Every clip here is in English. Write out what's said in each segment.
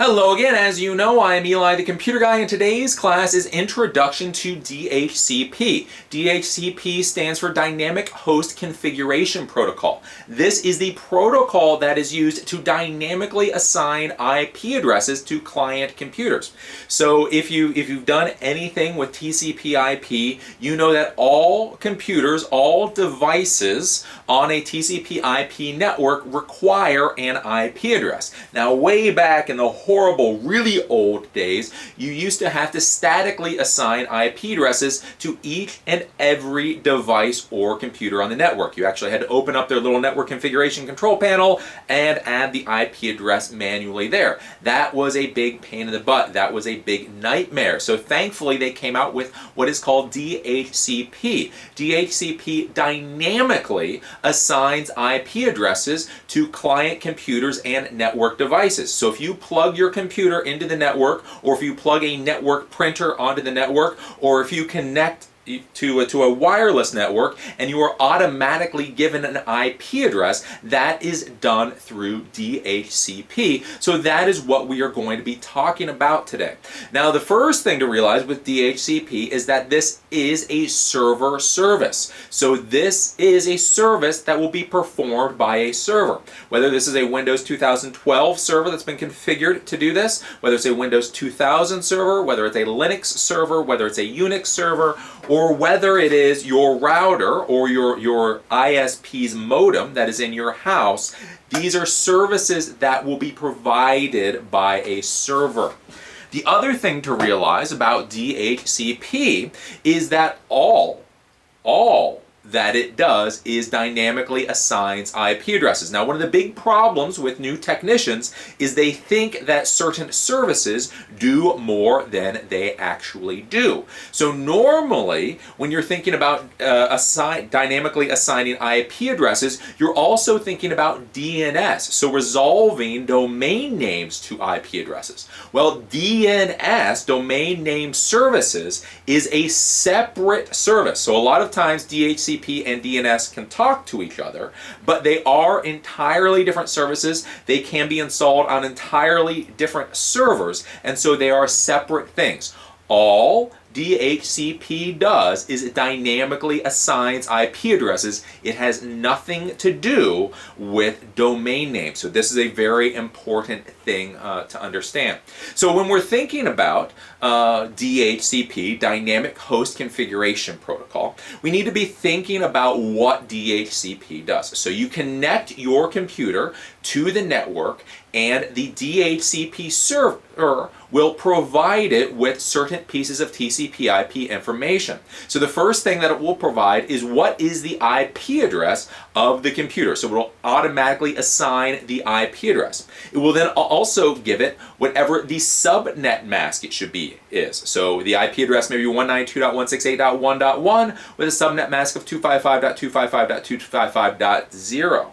Hello again, as you know, I am Eli the Computer Guy, and today's class is Introduction to DHCP. DHCP stands for Dynamic Host Configuration Protocol. This is the protocol that is used to dynamically assign IP addresses to client computers. So if you've done anything with TCP/IP, you know that all computers, all devices on a TCP/IP network require an IP address. Now, way back in the horrible, really old days, you used to have to statically assign IP addresses to each and every device or computer on the network. You actually had to open up their little network configuration control panel and add the IP address manually there. That was a big pain in the butt. That was a big nightmare. So thankfully they came out with what is called DHCP. DHCP dynamically assigns IP addresses to client computers and network devices. So if you plug your computer into the network, or if you plug a network printer onto the network, or if you connect to a wireless network and you are automatically given an IP address, that is done through DHCP. So that is what we are going to be talking about today. Now, the first thing to realize with DHCP is that this is a server service. So this is a service that will be performed by a server. Whether this is a Windows 2012 server that's been configured to do this, whether it's a Windows 2000 server, whether it's a Linux server, whether it's a Unix server, or whether it is your router or your ISP's modem that is in your house, these are services that will be provided by a server. The other thing to realize about DHCP is that all that it does is dynamically assigns IP addresses. Now, one of the big problems with new technicians is they think that certain services do more than they actually do. So normally, when you're thinking about dynamically assigning IP addresses, you're also thinking about DNS, so resolving domain names to IP addresses. Well, DNS, domain name services, is a separate service. So a lot of times DHCP and DNS can talk to each other, but they are entirely different services. They can be installed on entirely different servers, and so they are separate things. All DHCP does is it dynamically assigns IP addresses. It has nothing to do with domain names. So this is a very important thing to understand. So when we're thinking about DHCP, Dynamic Host Configuration Protocol, we need to be thinking about what DHCP does. So you connect your computer to the network, and the DHCP server will provide it with certain pieces of TCP/IP information. So the first thing that it will provide is what is the IP address of the computer. So it will automatically assign the IP address. It will then also give it whatever the subnet mask it should be is. So the IP address may be 192.168.1.1 with a subnet mask of 255.255.255.0.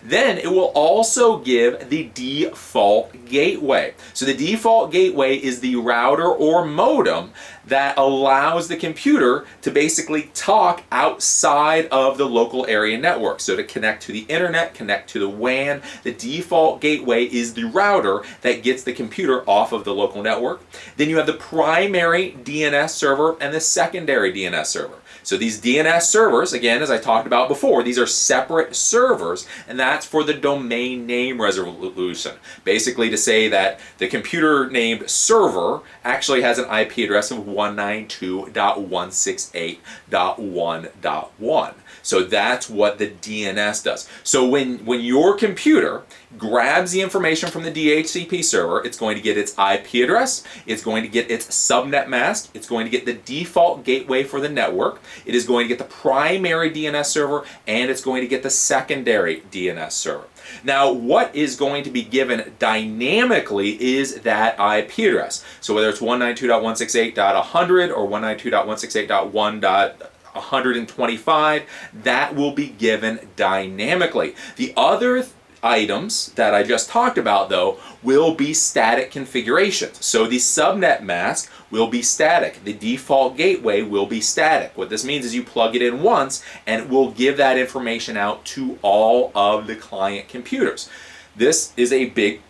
Then it will also give the default gateway. So the default gateway is the router or modem that allows the computer to basically talk outside of the local area network. So to connect to the internet, connect to the WAN, the default gateway is the router that gets the computer off of the local network. Then you have the primary DNS server and the secondary DNS server. So these DNS servers, again, as I talked about before, these are separate servers, and that's for the domain name resolution. Basically to say that the computer named server actually has an IP address of 192.168.1.1. So that's what the DNS does. So when your computer grabs the information from the DHCP server, it's going to get its IP address, it's going to get its subnet mask, it's going to get the default gateway for the network, it is going to get the primary DNS server, and it's going to get the secondary DNS server. Now, what is going to be given dynamically is that IP address. So whether it's 192.168.100 or 192.168.1.125, that will be given dynamically. The other items that I just talked about, though, will be static configurations. So the subnet mask will be static. The default gateway will be static. What this means is you plug it in once and it will give that information out to all of the client computers. This is a big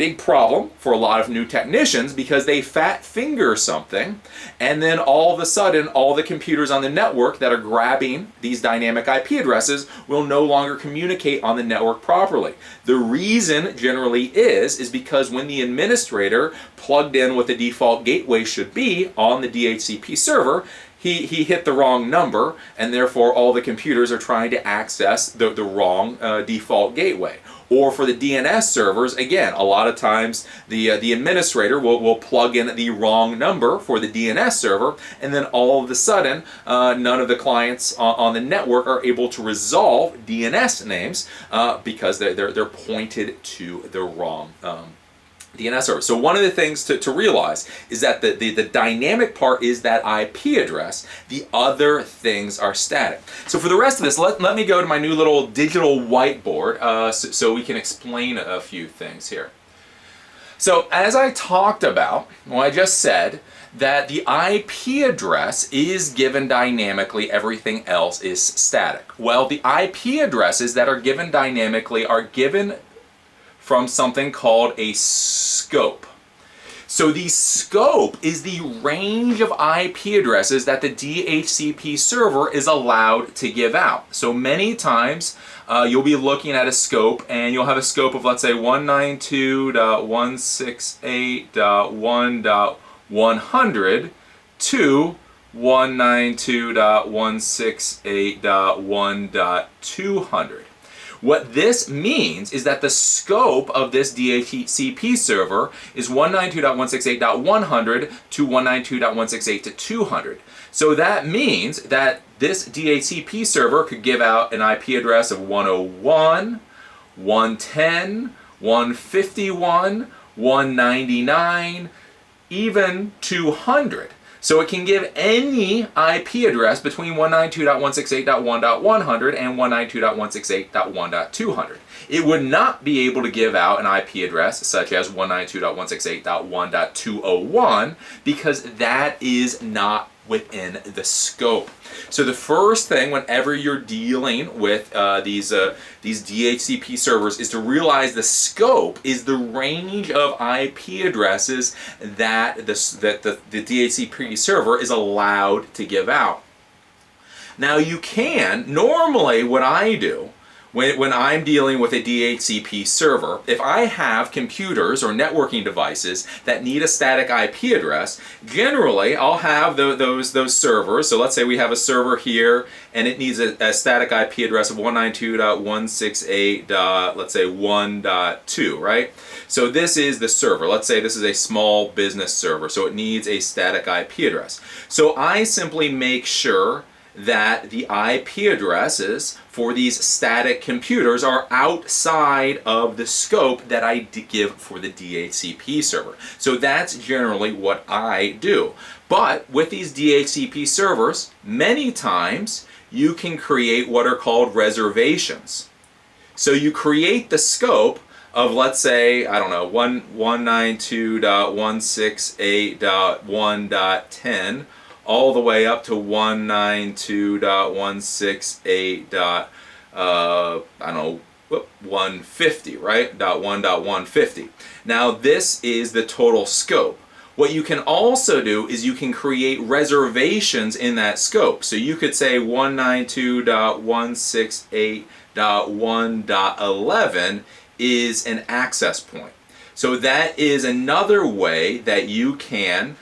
big problem for a lot of new technicians because they fat finger something, and then all of a sudden all the computers on the network that are grabbing these dynamic IP addresses will no longer communicate on the network properly. The reason generally is because when the administrator plugged in what the default gateway should be on the DHCP server, he hit the wrong number, and therefore all the computers are trying to access the wrong default gateway. Or for the DNS servers, again, a lot of times the administrator will plug in the wrong number for the DNS server, and then all of a sudden, none of the clients on the network are able to resolve DNS names because they're pointed to the wrong DNS server. So one of the things to realize is that the dynamic part is that IP address. The other things are static. So for the rest of this, let me go to my new little digital whiteboard so we can explain a few things here. So as I talked about, well, I just said that the IP address is given dynamically, everything else is static. Well, the IP addresses that are given dynamically are given from something called a scope. So the scope is the range of IP addresses that the DHCP server is allowed to give out. So many times you'll be looking at a scope and you'll have a scope of, let's say, 192.168.1.100 to 192.168.1.200. What this means is that the scope of this DHCP server is 192.168.100 to 192.168 to 200. So that means that this DHCP server could give out an IP address of 101, 110, 151, 199, even 200. So it can give any IP address between 192.168.1.100 and 192.168.1.200. It would not be able to give out an IP address such as 192.168.1.201 because that is not within the scope. So the first thing whenever you're dealing with these DHCP servers is to realize the scope is the range of IP addresses that the DHCP server is allowed to give out. Now you can, normally what I do when I'm dealing with a DHCP server, if I have computers or networking devices that need a static IP address, generally I'll have those servers. So let's say we have a server here and it needs a static IP address of 192.168. Let's say 1.2, right? So this is the server. Let's say this is a small business server, so it needs a static IP address. So I simply make sure that the IP addresses for these static computers are outside of the scope that I give for the DHCP server. So that's generally what I do. But with these DHCP servers, many times you can create what are called reservations. So you create the scope of, let's say, I don't know, 192.168.1.10 all the way up to 192.168. I don't know, 150, right? .1.150. Now this is the total scope. What you can also do is you can create reservations in that scope. So you could say 192.168.1.11 is an access point. So that is another way that you can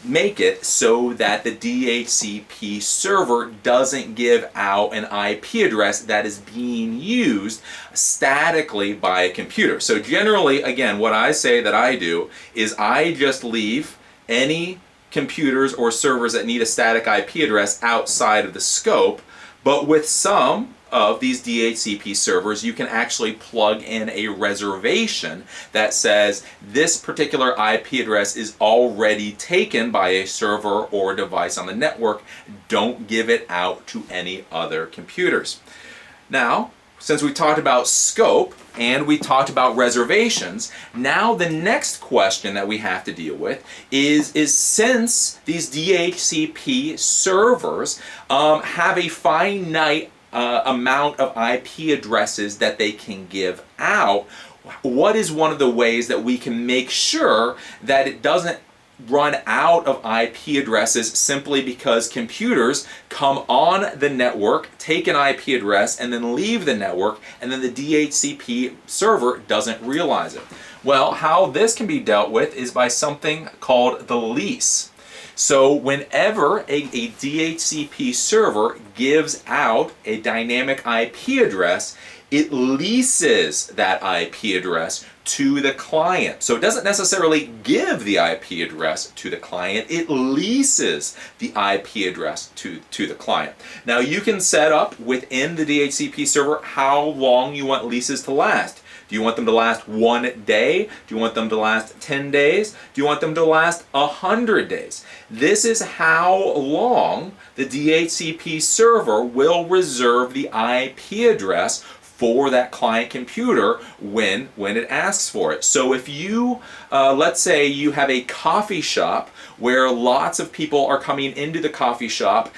make it so that the DHCP server doesn't give out an IP address that is being used statically by a computer. So generally, again, what I say that I do is I just leave any computers or servers that need a static IP address outside of the scope, but with some of these DHCP servers, you can actually plug in a reservation that says this particular IP address is already taken by a server or device on the network. Don't give it out to any other computers. Now, since we talked about scope and we talked about reservations, now the next question that we have to deal with is since these DHCP servers have a finite amount of IP addresses that they can give out, what is one of the ways that we can make sure that it doesn't run out of IP addresses simply because computers come on the network, take an IP address, and then leave the network, and then the DHCP server doesn't realize it? Well, how this can be dealt with is by something called the lease. So whenever a DHCP server gives out a dynamic IP address, it leases that IP address to the client. So it doesn't necessarily give the IP address to the client, it leases the IP address to the client. Now you can set up within the DHCP server how long you want leases to last. Do you want them to last 1 day? Do you want them to last 10 days? Do you want them to last 100 days? This is how long the DHCP server will reserve the IP address for that client computer when it asks for it. So if you, let's say you have a coffee shop where lots of people are coming into the coffee shop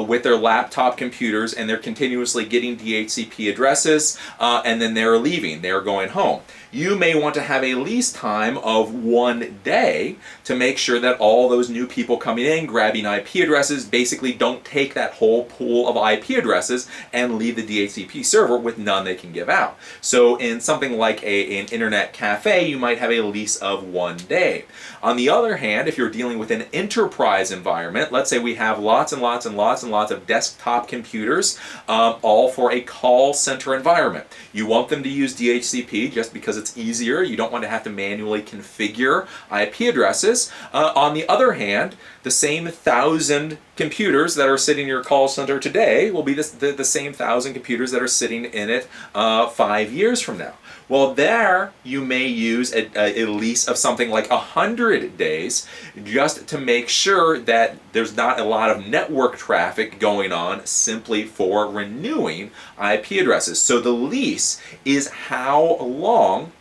with their laptop computers and they're continuously getting DHCP addresses and then they're leaving, they're going home. You may want to have a lease time of 1 day to make sure that all those new people coming in, grabbing IP addresses, basically don't take that whole pool of IP addresses and leave the DHCP server with none they can give out. So in something like an internet cafe, you might have a lease of 1 day. On the other hand, if you're dealing with an enterprise environment, let's say we have lots and lots and lots and lots of desktop computers, all for a call center environment. You want them to use DHCP just because it's easier. You don't want to have to manually configure IP addresses. On the other hand, the same 1,000 computers that are sitting in your call center today will be the same 1,000 computers that are sitting in it 5 years from now. Well, there you may use a lease of something like 100 days just to make sure that there's not a lot of network traffic going on simply for renewing IP addresses. So the lease is how long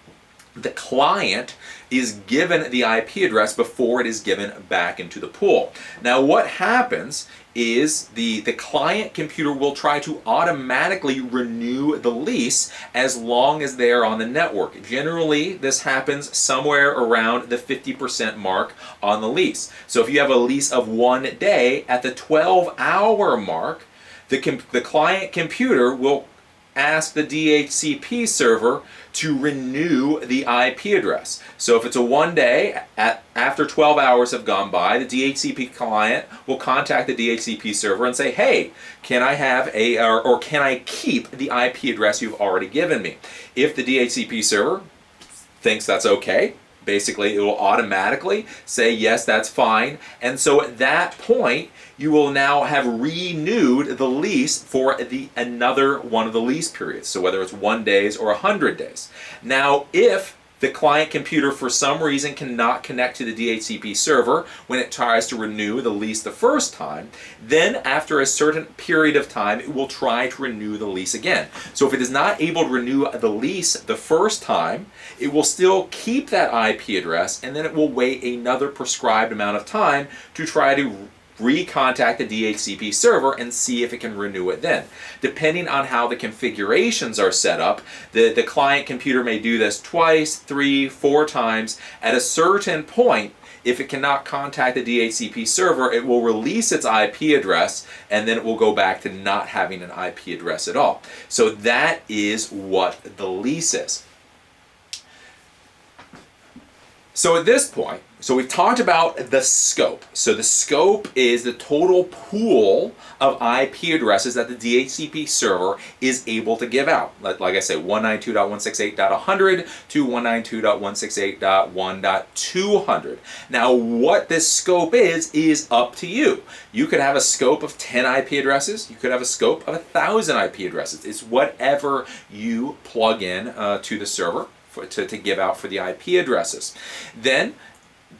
the client is given the IP address before it is given back into the pool. Now what happens is the client computer will try to automatically renew the lease as long as they are on the network. Generally, this happens somewhere around the 50% mark on the lease. So if you have a lease of 1 day, at the 12-hour mark, the client computer will ask the DHCP server to renew the IP address. So if it's a 1 day, after 12 hours have gone by, the DHCP client will contact the DHCP server and say, hey, can I have or can I keep the IP address you've already given me? If the DHCP server thinks that's okay, basically it will automatically say yes, that's fine. And so at that point, you will now have renewed the lease for another one of the lease periods. So whether it's 1 day or 100 days. Now, if the client computer for some reason cannot connect to the DHCP server when it tries to renew the lease the first time, then after a certain period of time, it will try to renew the lease again. So if it is not able to renew the lease the first time, it will still keep that IP address, and then it will wait another prescribed amount of time to try to recontact the DHCP server and see if it can renew it then. Depending on how the configurations are set up, the client computer may do this twice, 3, 4 times. At a certain point, if it cannot contact the DHCP server, it will release its IP address, and then it will go back to not having an IP address at all. So that is what the lease is. So at this point, so we've talked about the scope. So the scope is the total pool of IP addresses that the DHCP server is able to give out. Like I said, 192.168.100 to 192.168.1.200. Now what this scope is up to you. You could have a scope of 10 IP addresses. You could have a scope of 1,000 IP addresses. It's whatever you plug in to the server to give out for the IP addresses. Then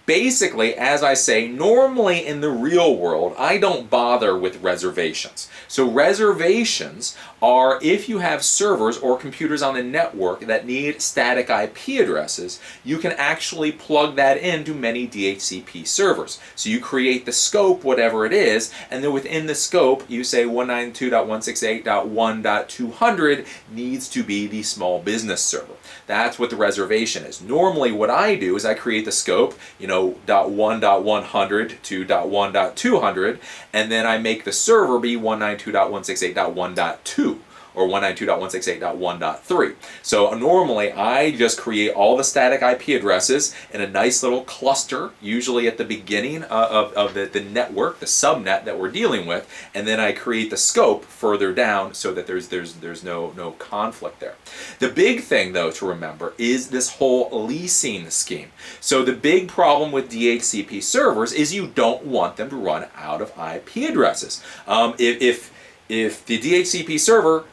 basically, as I say, normally in the real world, I don't bother with reservations. So reservations are if you have servers or computers on the network that need static IP addresses, you can actually plug that into many DHCP servers. So you create the scope, whatever it is, and then within the scope, you say 192.168.1.200 needs to be the small business server. That's what the reservation is. Normally what I do is I create the scope, .1.100 to .1.200, and then I make the server be 192.168.1.2 or 192.168.1.3. So normally I just create all the static IP addresses in a nice little cluster, usually at the beginning of the network, the subnet that we're dealing with, and then I create the scope further down so that there's no conflict there. The big thing though to remember is this whole leasing scheme. So the big problem with DHCP servers is you don't want them to run out of IP addresses. If the DHCP server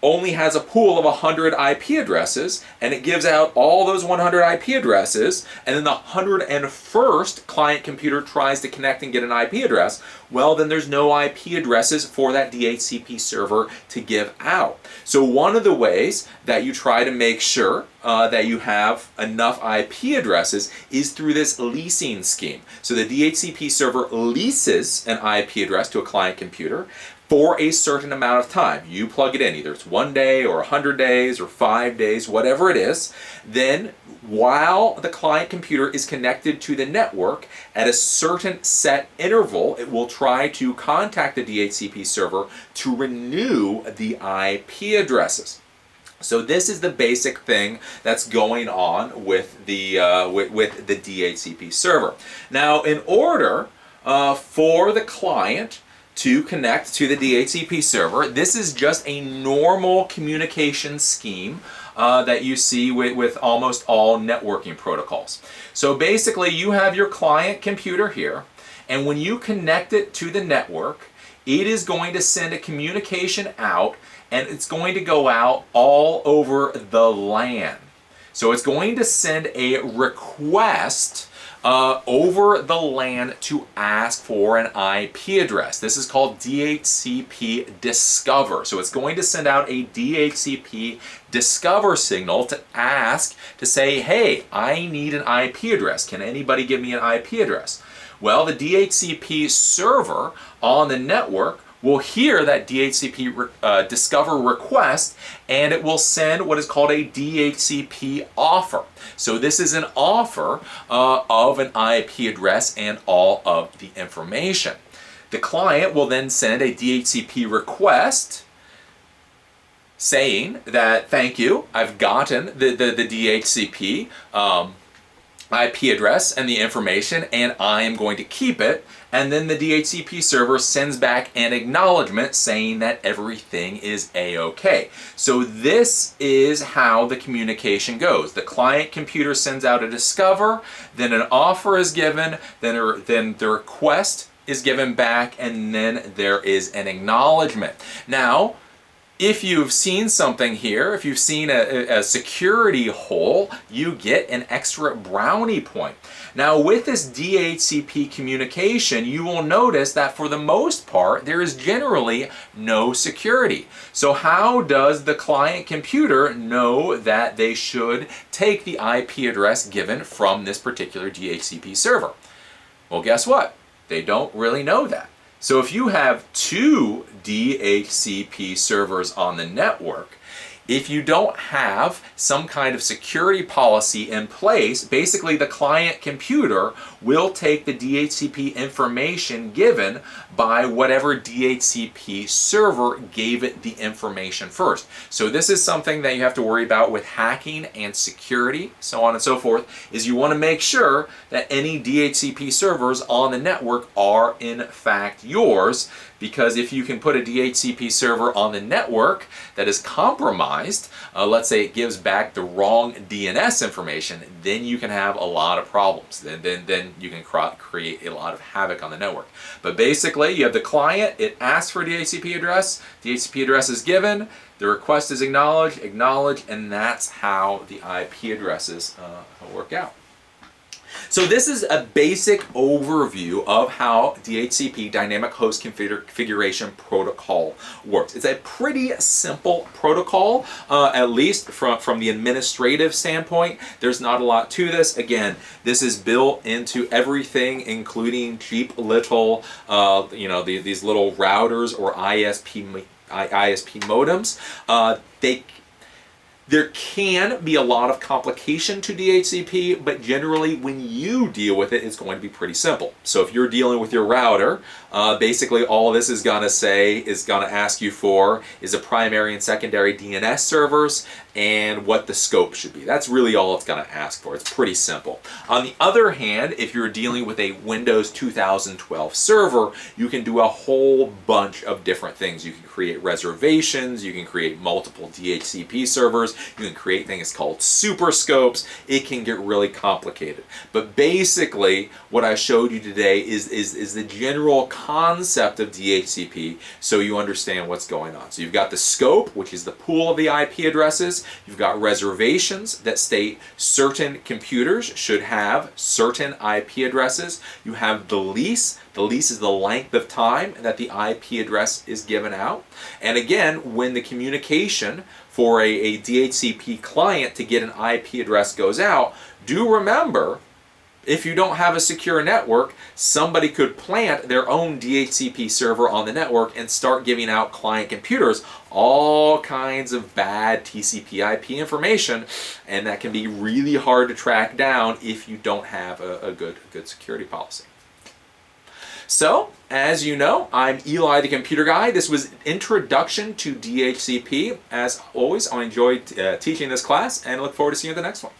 only has a pool of 100 IP addresses, and it gives out all those 100 IP addresses, and then the 101st client computer tries to connect and get an IP address, well, then there's no IP addresses for that DHCP server to give out. So one of the ways that you try to make sure that you have enough IP addresses is through this leasing scheme. So the DHCP server leases an IP address to a client computer for a certain amount of time. You plug it in, either it's 1 day or 100 days or 5 days, whatever it is. Then while the client computer is connected to the network, at a certain set interval, it will try to contact the DHCP server to renew the IP addresses. So this is the basic thing that's going on with the DHCP server. Now, in order for the client to connect to the DHCP server, this is just a normal communication scheme that you see with almost all networking protocols. So basically, you have your client computer here, and when you connect it to the network, it is going to send a communication out, and it's going to go out all over the LAN. So it's going to send a request over the LAN to ask for an IP address. This is called DHCP Discover. So it's going to send out a DHCP Discover signal to ask, to say, hey, I need an IP address. Can anybody give me an IP address? Well, the DHCP server on the network will hear that DHCP Discover request, and it will send what is called a DHCP offer. So this is an offer of an IP address and all of the information. The client will then send a DHCP request saying that, thank you, I've gotten the DHCP IP address and the information, and I am going to keep it. And then the DHCP server sends back an acknowledgement saying that everything is A-OK. So this is how the communication goes. The client computer sends out a discover, then an offer is given, then the request is given back, and then there is an acknowledgement. Now, if you've seen something here, if you've seen a security hole, you get an extra brownie point. Now with this DHCP communication, you will notice that for the most part, there is generally no security. So how does the client computer know that they should take the IP address given from this particular DHCP server? Well, guess what? They don't really know that. So if you have two DHCP servers on the network, if you don't have some kind of security policy in place, basically the client computer will take the DHCP information given by whatever DHCP server gave it the information first. So this is something that you have to worry about with hacking and security, so on and so forth, is you want to make sure that any DHCP servers on the network are in fact yours, because if you can put a DHCP server on the network that is compromised, let's say it gives back the wrong DNS information, then you can have a lot of problems. Then you can create a lot of havoc on the network. But basically, you have the client, it asks for a DHCP address is given, the request is acknowledged, and that's how the IP addresses work out. So this is a basic overview of how DHCP, Dynamic Host Configuration Protocol, works. It's a pretty simple protocol, at least from the administrative standpoint. There's not a lot to this. Again, this is built into everything, including cheap little, these little routers or ISP modems. There can be a lot of complication to DHCP, but generally when you deal with it, it's going to be pretty simple. So if you're dealing with your router, basically all this is going to ask you for is a primary and secondary DNS servers and what the scope should be. That's really all it's going to ask for. It's pretty simple. On the other hand, if you're dealing with a Windows 2012 server, you can do a whole bunch of different things. You can create reservations, you can create multiple DHCP servers, you can create things called super scopes. It can get really complicated. But basically, what I showed you today is the general concept of DHCP so you understand what's going on. So you've got the scope, which is the pool of the IP addresses. You've got reservations that state certain computers should have certain IP addresses. You have the lease. The lease is the length of time that the IP address is given out. And again, when the communication for a DHCP client to get an IP address goes out, do remember, if you don't have a secure network, somebody could plant their own DHCP server on the network and start giving out client computers all kinds of bad TCP/IP information, and that can be really hard to track down if you don't have a good security policy. So, as you know, I'm Eli the Computer Guy. This was Introduction to DHCP. As always, I enjoyed teaching this class and look forward to seeing you in the next one.